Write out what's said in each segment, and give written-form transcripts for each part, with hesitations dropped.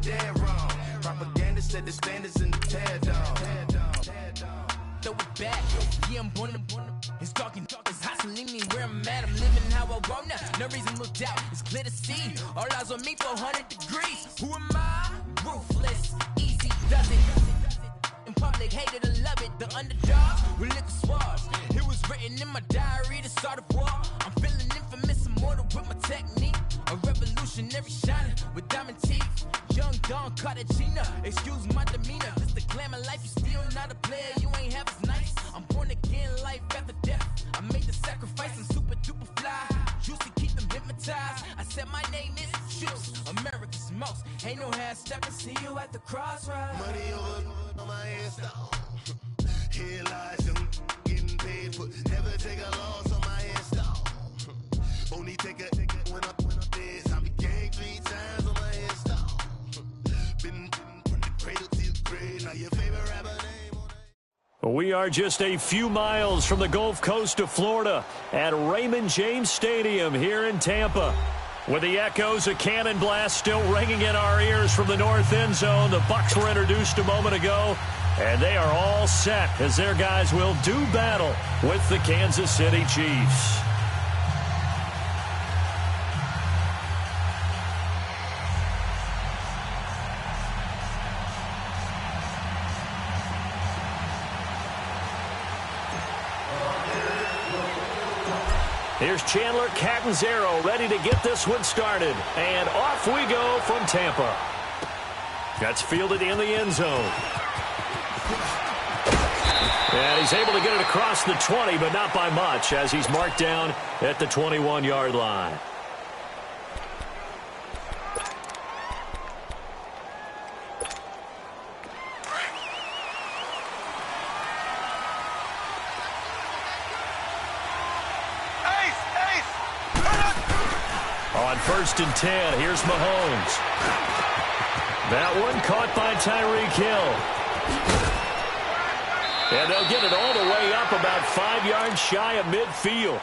dead wrong. Propaganda said the standards in the tear down. Throw it back, yeah, I'm born to. It's dark, it's hustling me where I'm at. I'm living how I want now. No reason to look out, it's clear to see. All eyes on me, 400 degrees. Who am I? Ruthless, easy does it. In public, hated or love it. The underdog with liquor swabs. It was written in my diary to start a war. I'm feeling infamous, immortal with my technique. A revolutionary shining with diamond teeth. Young Don Cartagena, excuse my demeanor. This the glamour life, you still not a player. You ain't half as nice. I'm born again, life after death. I made the sacrifice, I'm super duper fly. Used to keep them hypnotized. I said my name is Juice, America's most. Ain't no half stepping, see you at the crossroads. Money over on my hairstyle. Here lies them getting paid for. Never take a loss on my hairstyle. Only take a when I dance. I be gang 3 times on my hairstyle. Been from the cradle to the grave. Now your favorite rapper name on it. We are just a few miles from the Gulf Coast of Florida at Raymond James Stadium here in Tampa. With the echoes of cannon blast still ringing in our ears from the north end zone, the Bucs were introduced a moment ago, and they are all set as their guys will do battle with the Kansas City Chiefs. Here's Chandler Catanzaro ready to get this one started. And off we go from Tampa. That's fielded in the end zone. And he's able to get it across the 20, but not by much, as he's marked down at the 21-yard line. On 1st and 10, here's Mahomes. That one caught by Tyreek Hill. And they'll get it all the way up about 5 yards shy of midfield.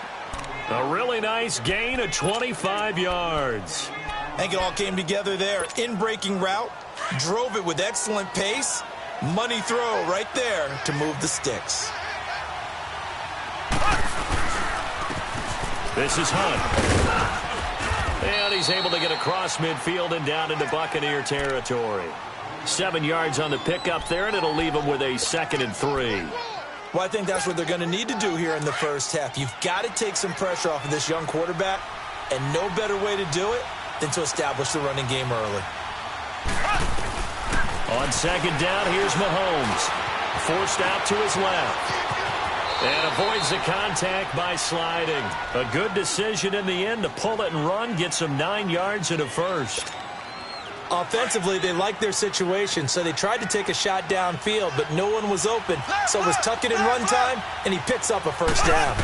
A really nice gain of 25 yards. I think it all came together there. In-breaking route, drove it with excellent pace. Money throw right there to move the sticks. This is Hunt. And he's able to get across midfield and down into Buccaneer territory. 7 yards on the pickup there, and it'll leave him with a 2nd and 3. Well, I think that's what they're going to need to do here in the first half. You've got to take some pressure off of this young quarterback, and no better way to do it than to establish the running game early. On 2nd down, here's Mahomes. Forced out to his left. And avoids the contact by sliding. A good decision in the end to pull it and run, get some 9 yards and a first. Offensively, they liked their situation, so they tried to take a shot downfield, but no one was open. So it was tuck it in run time, and he picks up a first down.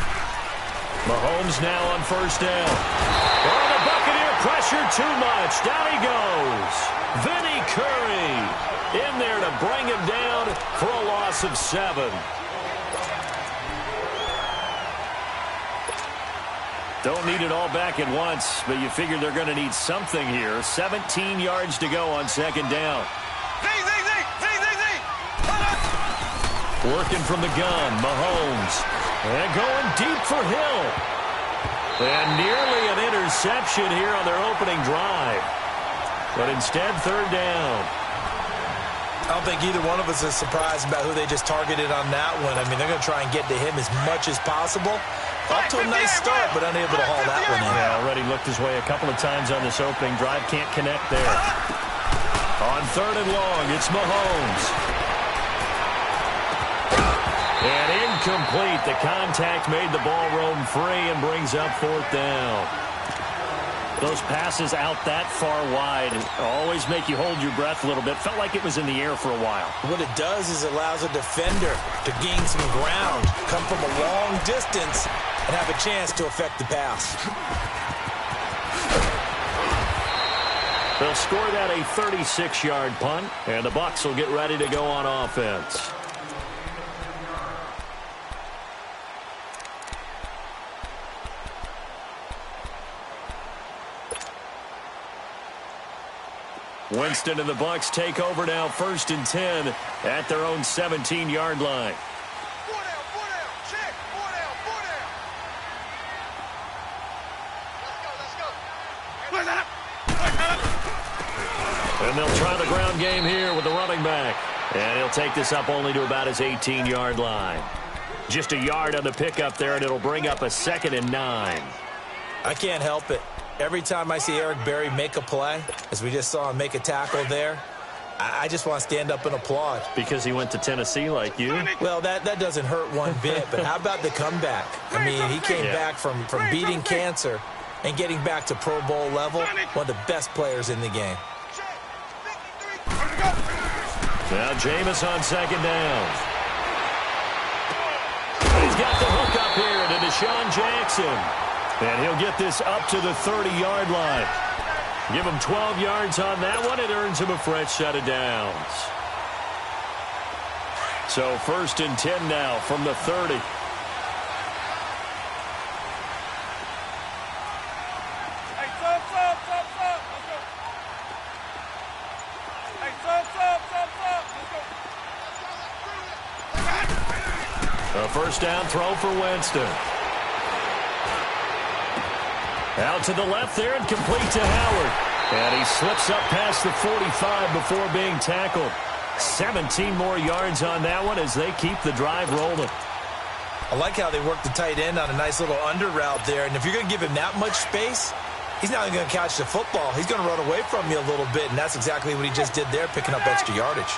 Mahomes now on 1st down. Oh, the Buccaneer pressure too much. Down he goes. Vinny Curry in there to bring him down for a loss of 7. Don't need it all back at once, but you figure they're going to need something here. 17 yards to go on 2nd down. Working from the gun, Mahomes. And going deep for Hill. And nearly an interception here on their opening drive. But instead, 3rd down. I don't think either one of us is surprised about who they just targeted on that one. I mean, they're going to try and get to him as much as possible. Off to a nice start, but unable to haul that one in. Yeah, already looked his way a couple of times on this opening drive. Can't connect there. On 3rd and long, it's Mahomes. And incomplete. The contact made the ball roam free and brings up 4th down. Those passes out that far wide always make you hold your breath a little bit. Felt like it was in the air for a while. What it does is it allows a defender to gain some ground, come from a long distance, and have a chance to affect the pass. They'll score that a 36-yard punt, and the Bucs will get ready to go on offense. Winston and the Bucs take over now, 1st and 10 at their own 17-yard line. And they'll try the ground game here with the running back. And he'll take this up only to about his 18-yard line. Just a yard on the pickup there, and it'll bring up a 2nd and 9. I can't help it. Every time I see Eric Berry make a play, as we just saw him make a tackle there, I just want to stand up and applaud. Because he went to Tennessee like you? Well, that doesn't hurt one bit, but how about the comeback? I mean, he came back from beating cancer and getting back to Pro Bowl level, one of the best players in the game. Now Jameis on 2nd down. He's got the hook up here to Deshaun Jackson. And he'll get this up to the 30-yard line. Give him 12 yards on that one. It earns him a fresh set of downs. So 1st and 10 now from the 30. A 1st down throw for Winston. Out to the left there and complete to Howard. And he slips up past the 45 before being tackled. 17 more yards on that one as they keep the drive rolling. I like how they work the tight end on a nice little under route there. And if you're going to give him that much space, he's not going to catch the football. He's going to run away from you a little bit, and that's exactly what he just did there, picking up extra yardage.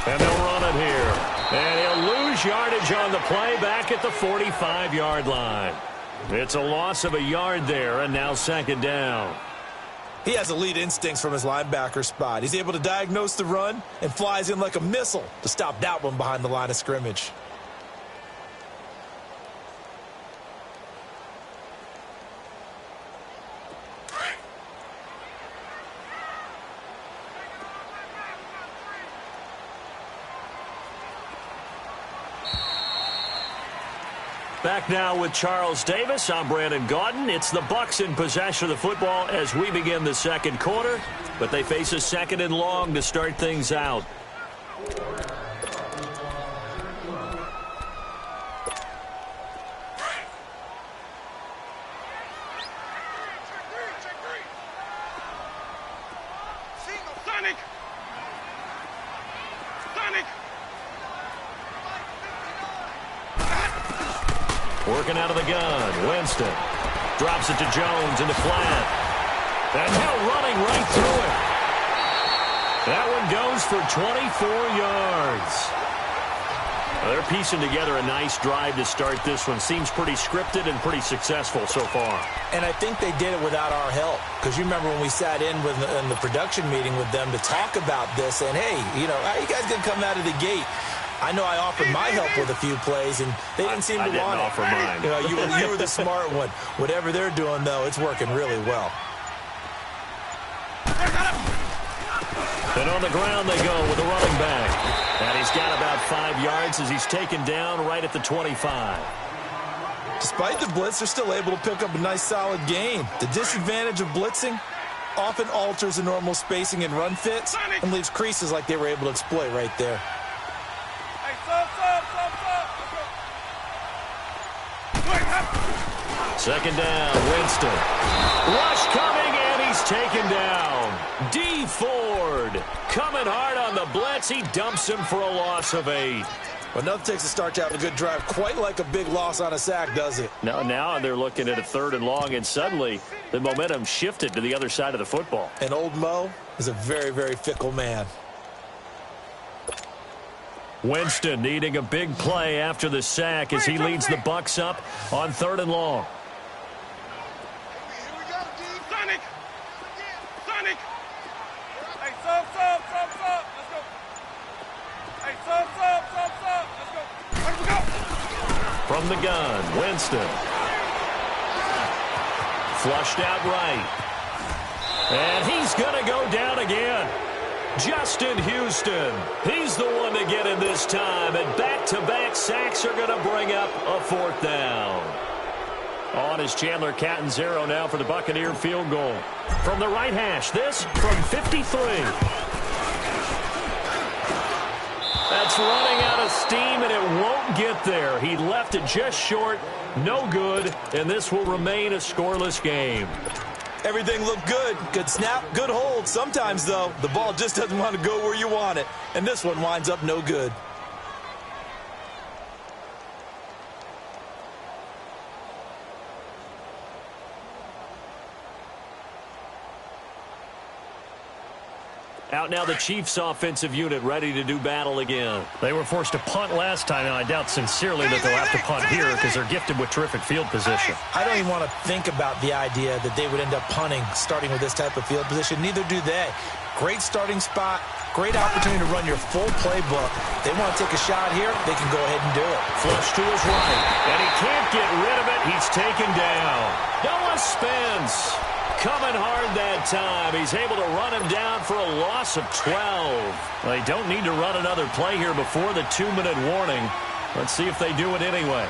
And they'll run it here. And he'll lose yardage on the play back at the 45-yard line. It's a loss of a yard there, and now 2nd down. He has elite instincts from his linebacker spot. He's able to diagnose the run and flies in like a missile to stop that one behind the line of scrimmage. Back now with Charles Davis. I'm Brandon Gaudin. It's the Bucs in possession of the football as we begin the 2nd quarter, but they face a 2nd and long to start things out. Working out of the gun. Winston drops it to Jones in the flat. And now running right through it. That one goes for 24 yards. They're piecing together a nice drive to start this one. Seems pretty scripted and pretty successful so far. And I think they did it without our help. Because you remember when we sat in the production meeting with them to talk about this. And, hey, you know, how you guys going to come out of the gate? I know I offered my help with a few plays, and they didn't seem to want it. I didn't offer mine. You know, you were the smart one. Whatever they're doing, though, it's working really well. And on the ground they go with the running back. And he's got about 5 yards as he's taken down right at the 25. Despite the blitz, they're still able to pick up a nice, solid gain. The disadvantage of blitzing often alters the normal spacing and run fits and leaves creases like they were able to exploit right there. Second down, Winston. Rush coming, and he's taken down. D. Ford coming hard on the blitz. He dumps him for a loss of 8. Well, nothing takes a start to have a good drive quite like a big loss on a sack, does it? Now they're looking at a 3rd and long, and suddenly the momentum shifted to the other side of the football. And old Mo is a very, very fickle man. Winston needing a big play after the sack as he leads the Bucs up on 3rd and long. From the gun, Winston. Flushed out right. And he's going to go down again. Justin Houston. He's the one to get in this time. And back-to-back sacks are going to bring up a 4th down. On is Chandler Catanzaro now for the Buccaneer field goal. From the right hash, this from 53. That's running out of steam, and it won't get there. He left it just short, no good, and this will remain a scoreless game. Everything looked good. Good snap, good hold. Sometimes, though, the ball just doesn't want to go where you want it, and this one winds up no good. Out now the Chiefs offensive unit ready to do battle again. They were forced to punt last time, and I doubt sincerely that they'll have to punt here because they're gifted with terrific field position. I don't even want to think about the idea that they would end up punting starting with this type of field position. Neither do they. Great starting spot, great opportunity to run your full playbook. They want to take a shot here, they can go ahead and do it. Flush to his right, and he can't get rid of it. He's taken down. Noah Spence coming hard that time. He's able to run him down for a loss of 12. They don't need to run another play here before the 2-minute warning. Let's see if they do it anyway.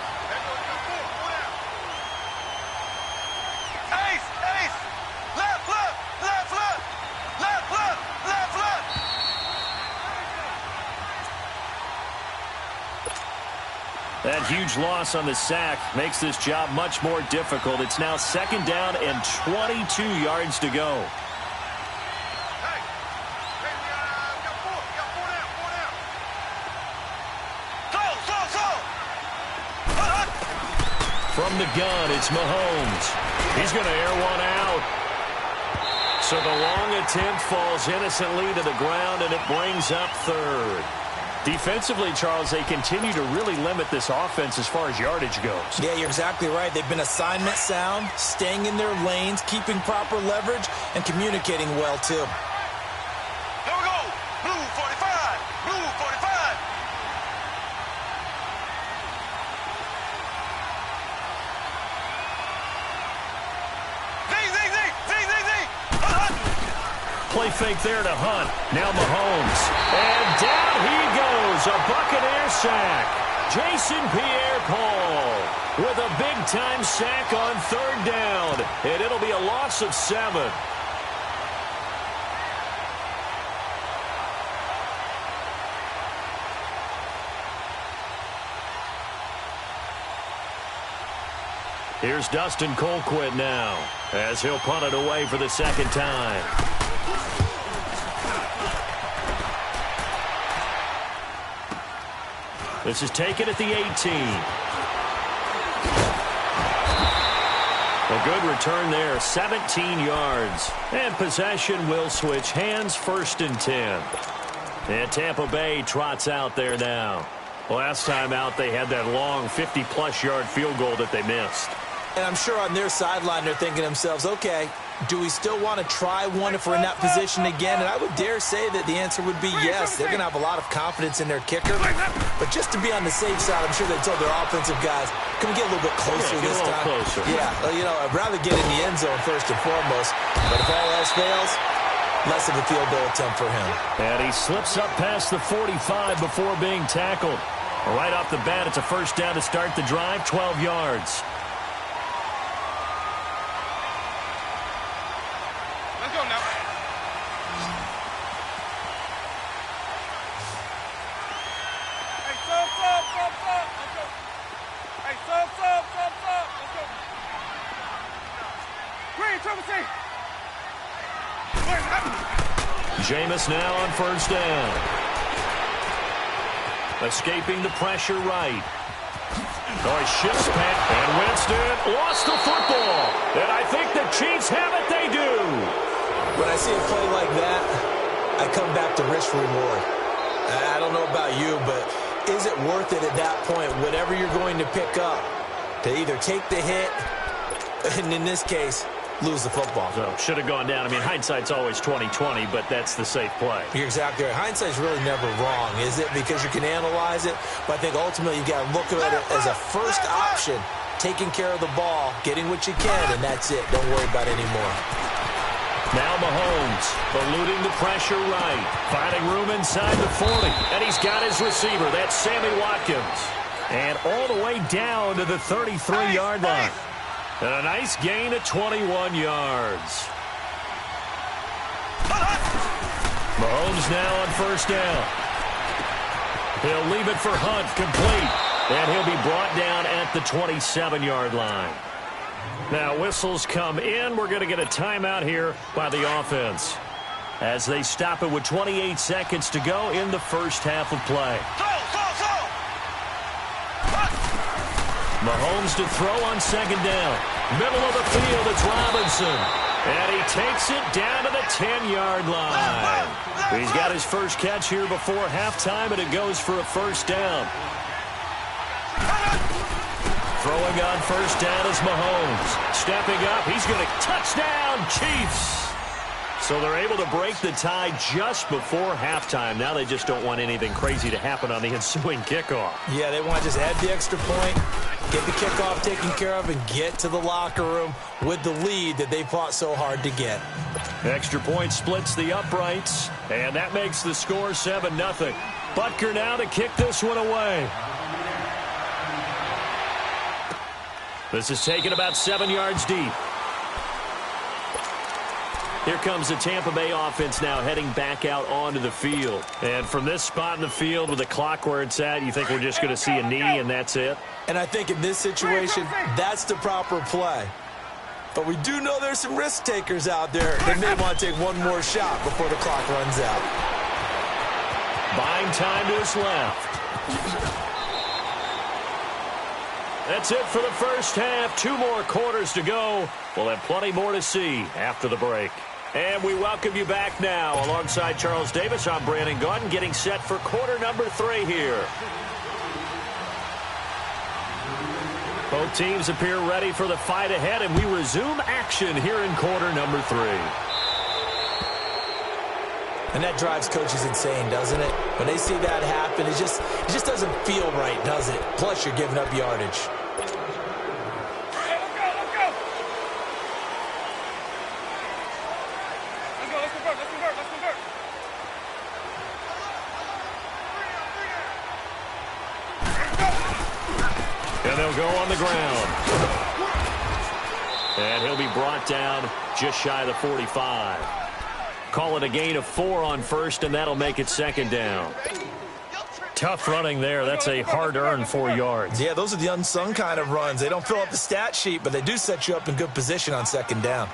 That huge loss on the sack makes this job much more difficult. It's now 2nd down and 22 yards to go. From the gun, it's Mahomes. He's going to air one out. So the long attempt falls innocently to the ground, and it brings up 3rd. Defensively, Charles, they continue to really limit this offense as far as yardage goes. Yeah, you're exactly right. They've been assignment sound, staying in their lanes, keeping proper leverage, and communicating well, too. Here we go. Blue 45. Blue 45. Play fake there to Hunt. Now Mahomes. And down he goes. A Buccaneer sack. Jason Pierre-Paul with a big-time sack on 3rd down. And it'll be a loss of 7. Here's Dustin Colquitt now as he'll punt it away for the 2nd time. This is taken at the 18. A good return there, 17 yards. And possession will switch hands, 1st and 10. And Tampa Bay trots out there now. Last time out, they had that long 50-plus yard field goal that they missed. And I'm sure on their sideline they're thinking to themselves, okay, do we still want to try one if we're in that position again? And I would dare say that the answer would be yes. They're going to have a lot of confidence in their kicker. But just to be on the safe side, I'm sure they told their offensive guys, can we get a little bit closer this time? Closer. Yeah, well, you know, I'd rather get in the end zone first and foremost. But if all else fails, less of a field goal attempt for him. And he slips up past the 45 before being tackled. Right off the bat, it's a 1st down to start the drive, 12 yards. Let's go now. Hey, sub. Let's go. Hey, sub. Let's go. Green, Triple C. Jameis now on 1st down. Escaping the pressure right. Oh, he shifts back, and Winston lost the football. And I think the Chiefs have it. They do. When I see a play like that, I come back to risk reward. I don't know about you, but is it worth it at that point, whatever you're going to pick up, to either take the hit, and in this case, lose the football? So, should have gone down. I mean, hindsight's always 20/20, but that's the safe play. You're exactly right. Hindsight's really never wrong, is it? Because you can analyze it, but I think ultimately you got to look at it as a first option, taking care of the ball, getting what you can, and that's it. Don't worry about it anymore. Now Mahomes eluding the pressure right, finding room inside the 40, and he's got his receiver. That's Sammy Watkins. And all the way down to the 33-yard line. And a nice gain of 21 yards. Mahomes now on first down. He'll leave it for Hunt, complete. And he'll be brought down at the 27-yard line. Now whistles come in. We're going to get a timeout here by the offense as they stop it with 28 seconds to go in the first half of play. Mahomes to throw on second down. Middle of the field, it's Robinson. And he takes it down to the 10-yard line. He's got his first catch here before halftime, and it goes for a first down. Throwing on first down is Mahomes. Stepping up, he's going to touchdown, Chiefs. So they're able to break the tie just before halftime. Now they just don't want anything crazy to happen on the ensuing kickoff. Yeah, they want to just add the extra point, get the kickoff taken care of, and get to the locker room with the lead that they fought so hard to get. Extra point splits the uprights, and that makes the score 7-0. Butker now to kick this one away. This is taken about 7 yards deep. Here comes the Tampa Bay offense now heading back out onto the field. And from this spot in the field with the clock where it's at, you think we're just going to see a knee and that's it? And I think in this situation, that's the proper play. But we do know there's some risk takers out there that may want to take one more shot before the clock runs out. Buying time to his left. That's it for the first half. 2 more quarters to go. We'll have plenty more to see after the break. And we welcome you back now. Alongside Charles Davis, I'm Brandon Gaudin, getting set for quarter number 3 here. Both teams appear ready for the fight ahead, and we resume action here in quarter number 3. And that drives coaches insane, doesn't it? When they see that happen, it just doesn't feel right, does it? Plus, you're giving up yardage. And they'll go on the ground. And he'll be brought down just shy of the 45. Call it a gain of 4 on first, and that'll make it second down. Tough running there. That's a hard-earned 4 yards. Yeah, those are the unsung kind of runs. They don't fill up the stat sheet, but they do set you up in good position on second down.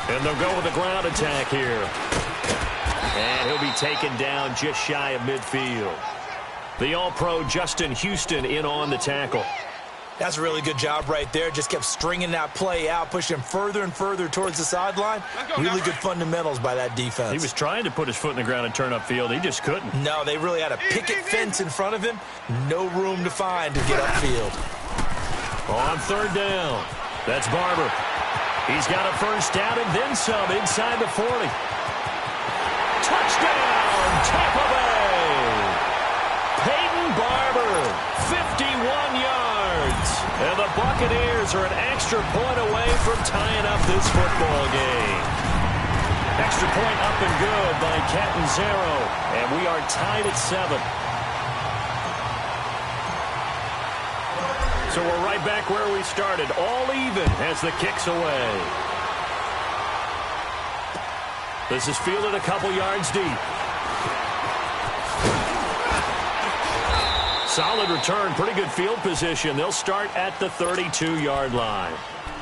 And they'll go with a ground attack here. And he'll be taken down just shy of midfield. The All-Pro Justin Houston in on the tackle. That's a really good job right there. Just kept stringing that play out, pushing him further and further towards the sideline. Really good fundamentals by that defense. He was trying to put his foot in the ground and turn upfield. He just couldn't. No, they really had a picket fence in front of him. No room to find to get upfield. On third down, that's Barber. He's got a first down and then some inside the 40. Touchdown, Tampa Bay! Peyton Barber, 51 yards. And the Buccaneers are an extra point away from tying up this football game. Extra point up and good by Catanzaro. And we are tied at 7. So we're right back where we started, all even as the kick's away. This is fielded a couple yards deep. Solid return, pretty good field position. They'll start at the 32-yard line.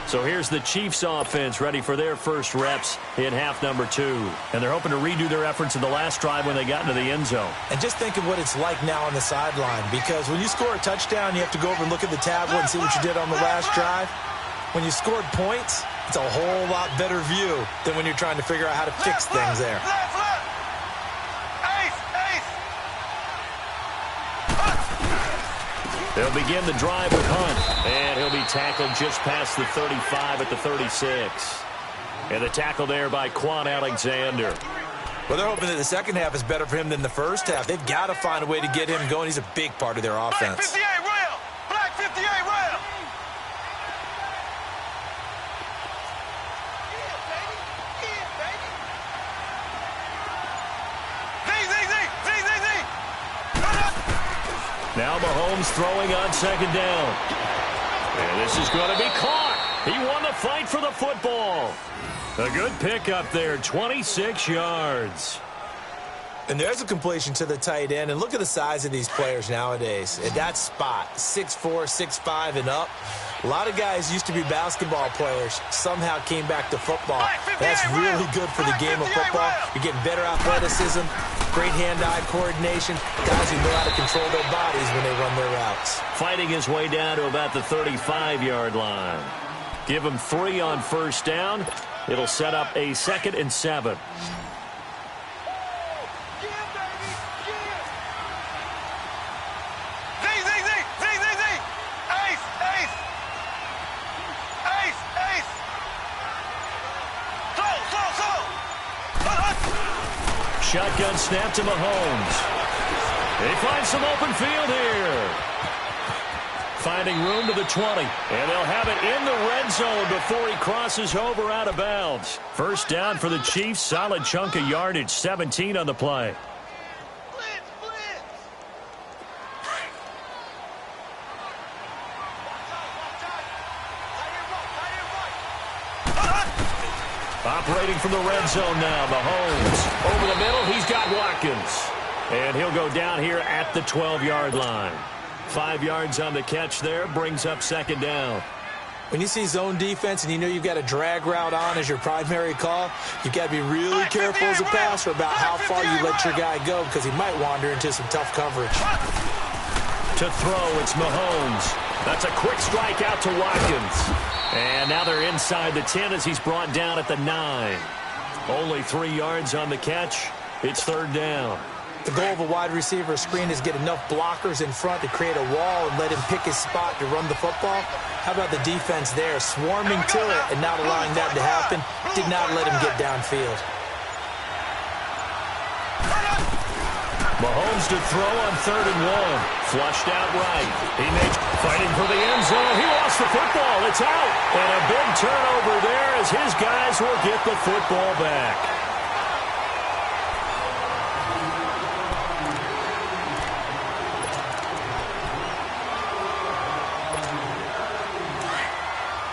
So here's the Chiefs offense ready for their first reps in half number 2. And they're hoping to redo their efforts in the last drive when they got into the end zone. And just think of what it's like now on the sideline, because when you score a touchdown, you have to go over and look at the tablet and see what you did on the last drive. When you scored points, it's a whole lot better view than when you're trying to figure out how to fix things there. They'll begin the drive with Hunt, and he'll be tackled just past the 35 at the 36. And the tackle there by Quan Alexander. Well, they're hoping that the second half is better for him than the first half. They've got to find a way to get him going. He's a big part of their offense. Black 58 rail! Black 58 rail! Now Mahomes throwing on second down. And this is going to be caught. He won the fight for the football. A good pickup there, 26 yards. And there's a completion to the tight end. And look at the size of these players nowadays. At that spot, 6'4", 6'5", and up. A lot of guys used to be basketball players, somehow came back to football. That's really good for the game of football. You're getting better athleticism, great hand-eye coordination, guys who know how to control their bodies when they run their routes. Fighting his way down to about the 35-yard line. Give him 3 on first down. It'll set up a 2nd and 7. Shotgun snap to Mahomes. They find some open field here. Finding room to the 20. And they'll have it in the red zone before he crosses over out of bounds. First down for the Chiefs. Solid chunk of yardage. 17 on the play. Operating from the red zone now, Mahomes. Over the middle, he's got Watkins. And he'll go down here at the 12-yard line. 5 yards on the catch there, brings up second down. When you see zone defense and you know you've got a drag route on as your primary call, you've got to be really careful as a passer about how far you let your guy go because he might wander into some tough coverage. To throw, it's Mahomes. That's a quick strike out to Watkins. And now they're inside the 10 as he's brought down at the 9. Only 3 yards on the catch. It's third down. The goal of a wide receiver screen is get enough blockers in front to create a wall and let him pick his spot to run the football. How about the defense there, swarming to it and not allowing that to happen? Did not let him get downfield. Mahomes to throw on 3rd and 1. Flushed out right. He makes fighting for the end zone. He lost the football. It's out. And a big turnover there as his guys will get the football back.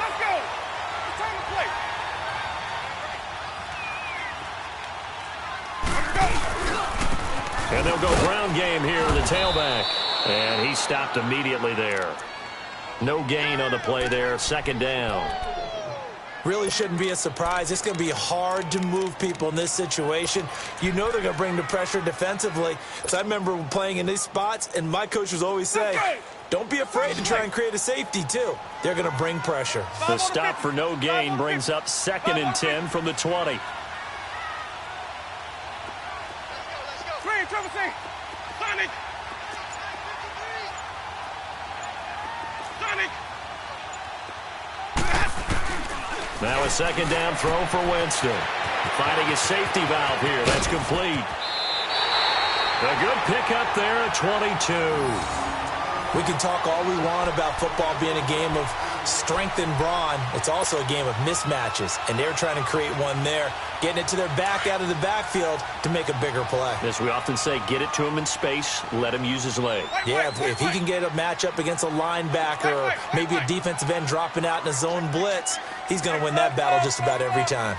Let's go. Return the play. And they'll go ground game here to the tailback. And he stopped immediately there. No gain on the play there. Second down. Really shouldn't be a surprise. It's going to be hard to move people in this situation. You know they're going to bring the pressure defensively. So I remember playing in these spots, and my coach was always saying, don't be afraid to try and create a safety, too. They're going to bring pressure. The stop for no gain brings up 2nd and 10 from the 20. Now a second down throw for Winston. Finding a safety valve here. That's complete. A good pickup there at 22. We can talk all we want about football being a game of strength and brawn. It's also a game of mismatches, and they're trying to create one there, getting it to their back out of the backfield to make a bigger play. As we often say, get it to him in space, let him use his leg. Yeah, if he can get a matchup against a linebacker or maybe a defensive end dropping out in a zone blitz, he's going to win that battle just about every time.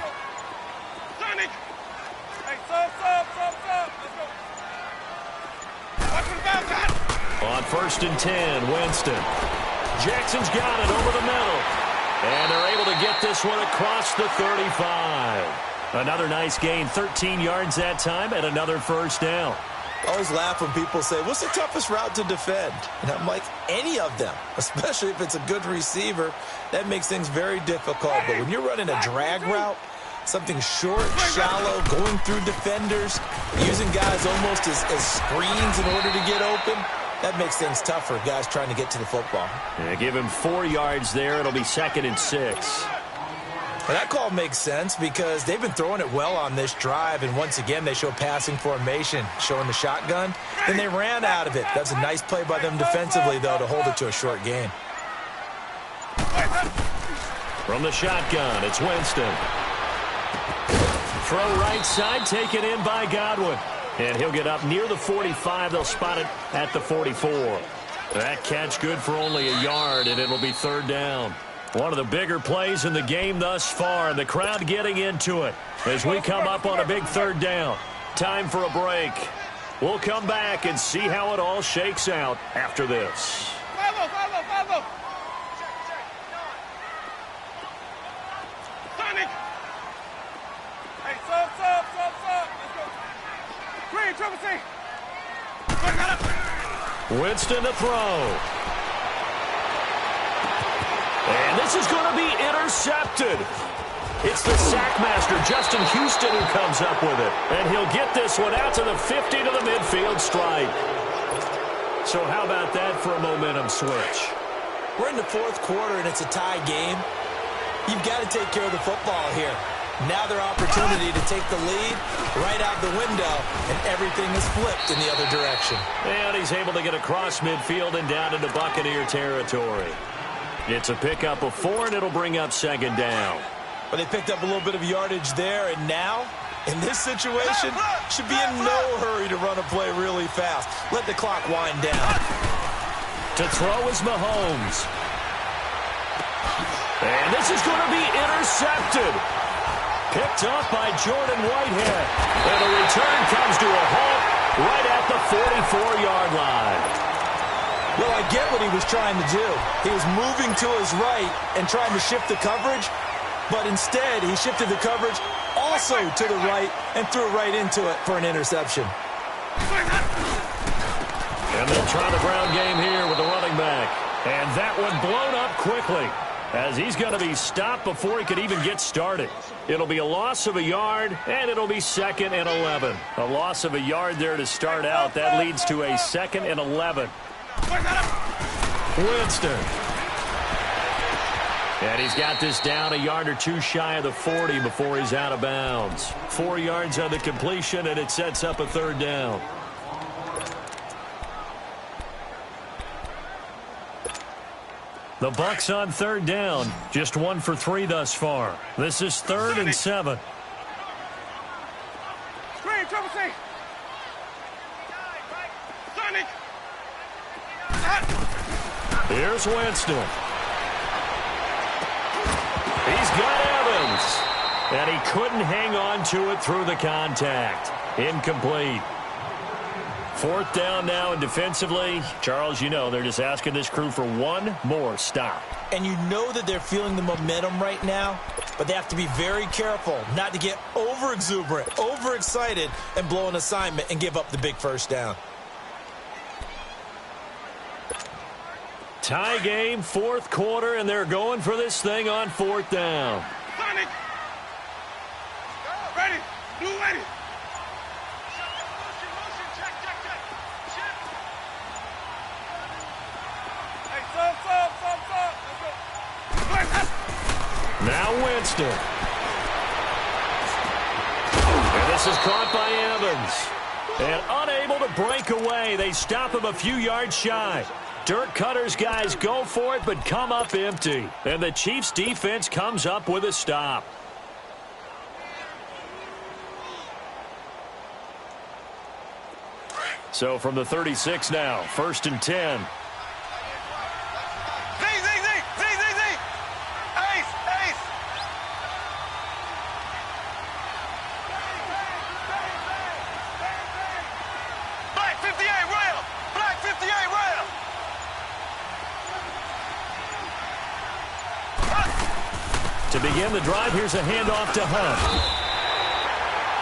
On 1st and 10, Winston. Jackson's got it over the middle. And they're able to get this one across the 35. Another nice gain, 13 yards that time, and another first down. I always laugh when people say, what's the toughest route to defend? And I'm like, any of them, especially if it's a good receiver. That makes things very difficult. But when you're running a drag route, something short, shallow, going through defenders, using guys almost as screens in order to get open, that makes things tougher, guys trying to get to the football. Yeah, give him 4 yards there. It'll be 2nd and 6. Well, that call makes sense because they've been throwing it well on this drive, and once again, they show passing formation, showing the shotgun. Then they ran out of it. That's a nice play by them defensively, though, to hold it to a short gain. From the shotgun, it's Winston. Throw right side, taken in by Godwin. And he'll get up near the 45. They'll spot it at the 44. That catch good for only a yard, and it'll be third down. One of the bigger plays in the game thus far, and the crowd getting into it as we come up on a big third down. Time for a break. We'll come back and see how it all shakes out after this. Follow. Sonic. Hey, sub. Let's go. Green, triple C. Winston to throw. And this is going to be intercepted. It's the sackmaster, Justin Houston, who comes up with it. And he'll get this one out to the 50 to the midfield stripe. So how about that for a momentum switch? We're in the fourth quarter, and it's a tie game. You've got to take care of the football here. Now their opportunity to take the lead right out the window, and everything is flipped in the other direction. And he's able to get across midfield and down into Buccaneer territory. It's a pickup of 4, and it'll bring up second down. But they picked up a little bit of yardage there, and now, in this situation, should be in no hurry to run a play really fast. Let the clock wind down. To throw is Mahomes. And this is going to be intercepted. Picked off by Jordan Whitehead. And the return comes to a halt right at the 44-yard line. Well, I get what he was trying to do. He was moving to his right and trying to shift the coverage, but instead he shifted the coverage also to the right and threw right into it for an interception. And they'll try the ground game here with the running back. And that one blown up quickly as he's going to be stopped before he could even get started. It'll be a loss of a yard, and it'll be 2nd and 11. A loss of a yard there to start out. That leads to a 2nd and 11. Winston. And he's got this down a yard or two shy of the 40 before he's out of bounds. 4 yards on the completion, and it sets up a third down. The Bucs on third down. Just 1 for 3 thus far. This is 3rd and 7. Screen, triple C. Sonic. Here's Winston. He's got Evans. And he couldn't hang on to it through the contact. Incomplete. 4th down now, and defensively, Charles, you know, they're just asking this crew for one more stop. And you know that they're feeling the momentum right now, but they have to be very careful not to get over-exuberant, overexcited, and blow an assignment and give up the big first down. Tie game, 4th quarter, and they're going for this thing on 4th down. Sonic. Ready. Blue ready. Hey, sub. Now Winston. And this is caught by Evans. And unable to break away. They stop him a few yards shy. Dirk Cutter's guys go for it, but come up empty. And the Chiefs' defense comes up with a stop. So from the 36 now, 1st and 10. Z. Ace. Black 58 rail. Black 58 rail. To begin the drive, here's a handoff to Hunt.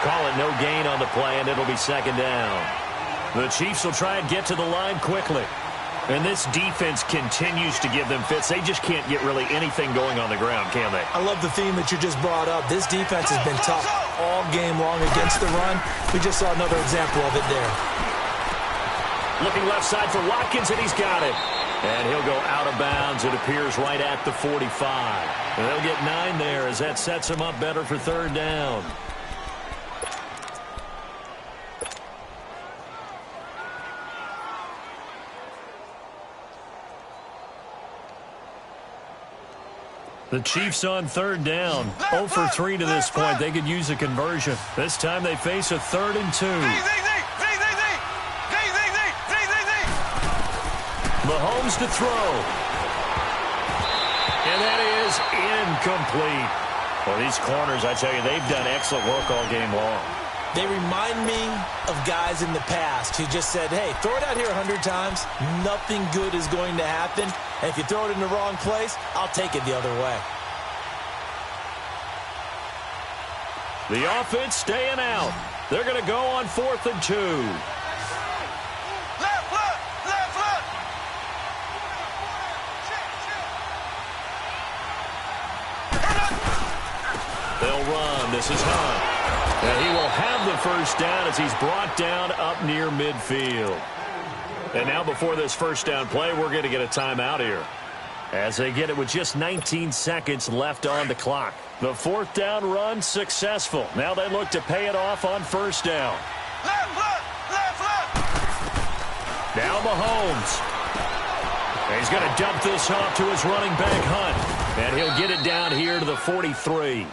Call it no gain on the play, and it'll be 2nd down. The Chiefs will try and get to the line quickly. And this defense continues to give them fits. They just can't get really anything going on the ground, can they? I love the theme that you just brought up. This defense has been tough all game long against the run. We just saw another example of it there. Looking left side for Watkins, and he's got it. And he'll go out of bounds, it appears, right at the 45. And they'll get 9 there as that sets them up better for 3rd down. The Chiefs on 3rd down. 0 for 3 to this point. They could use a conversion. This time they face a 3rd and 2. Mahomes to throw. And that is incomplete. Well, these corners, I tell you, they've done excellent work all game long. They remind me of guys in the past who just said, hey, throw it out here 100 times. Nothing good is going to happen. And if you throw it in the wrong place, I'll take it the other way. The offense staying out. They're going to go on 4th and 2. Left foot! Left foot! They'll run. This is Hunt. And he will have the first down as he's brought down up near midfield. And now before this first down play, we're going to get a timeout here, as they get it with just 19 seconds left on the clock. The 4th down run successful. Now they look to pay it off on first down. Left foot! Left foot! Now Mahomes. And he's going to dump this off to his running back, Hunt. And he'll get it down here to the 43.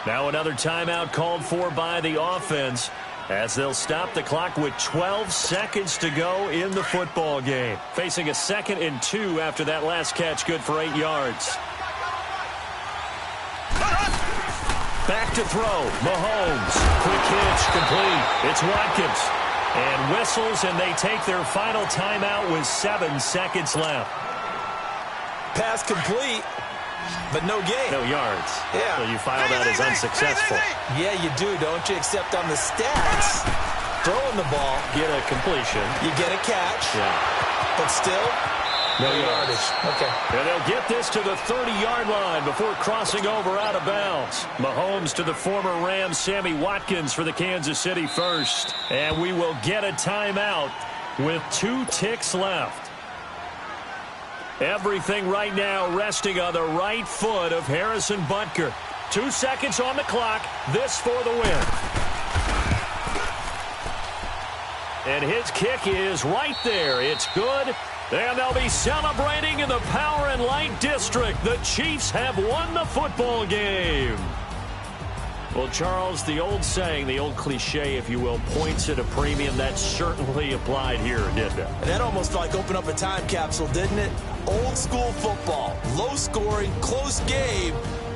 Now another timeout called for by the offense, as they'll stop the clock with 12 seconds to go in the football game. Facing a 2nd and 2 after that last catch, good for 8 yards. Back to throw. Mahomes. Quick hitch, complete. It's Watkins. And whistles, and they take their final timeout with 7 seconds left. Pass complete, but no gain. No yards. Yeah. So you file that as unsuccessful. Yeah, you do, don't you? Except on the stats, throwing the ball, Get a completion. you get a catch, Yeah. but still, No yardage. Okay. And they'll get this to the 30-yard line before crossing over out of bounds. Mahomes to the former Rams, Sammy Watkins for the Kansas City first. And we will get a timeout with 2 ticks left. Everything right now resting on the right foot of Harrison Butker. 2 seconds on the clock. This for the win. And his kick is right there. It's good. And they'll be celebrating in the Power and Light District. The Chiefs have won the football game. Well, Charles, the old saying, the old cliche, if you will, points at a premium, that certainly applied here, didn't it? And that almost like opened up a time capsule, didn't it? Old school football, low scoring, close game.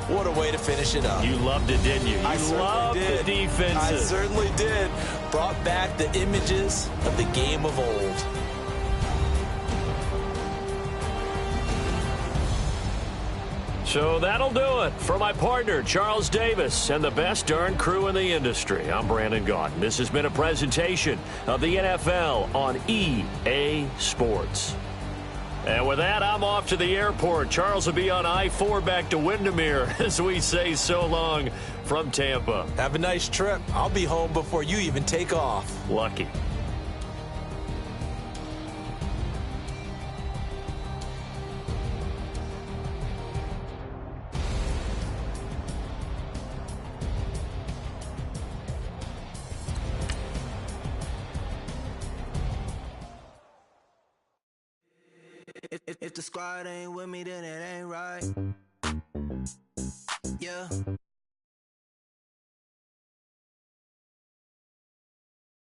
What a way to finish it up. You loved it, didn't you? I You certainly loved did. the defenses. I certainly did. Brought back the images of the game of old. So that'll do it for my partner, Charles Davis, and the best darn crew in the industry. I'm Brandon Gaudin. This has been a presentation of the NFL on EA Sports. And with that, I'm off to the airport. Charles will be on I-4 back to Windermere as we say so long from Tampa. Have a nice trip. I'll be home before you even take off. Lucky. If the squad ain't with me, then it ain't right. Yeah.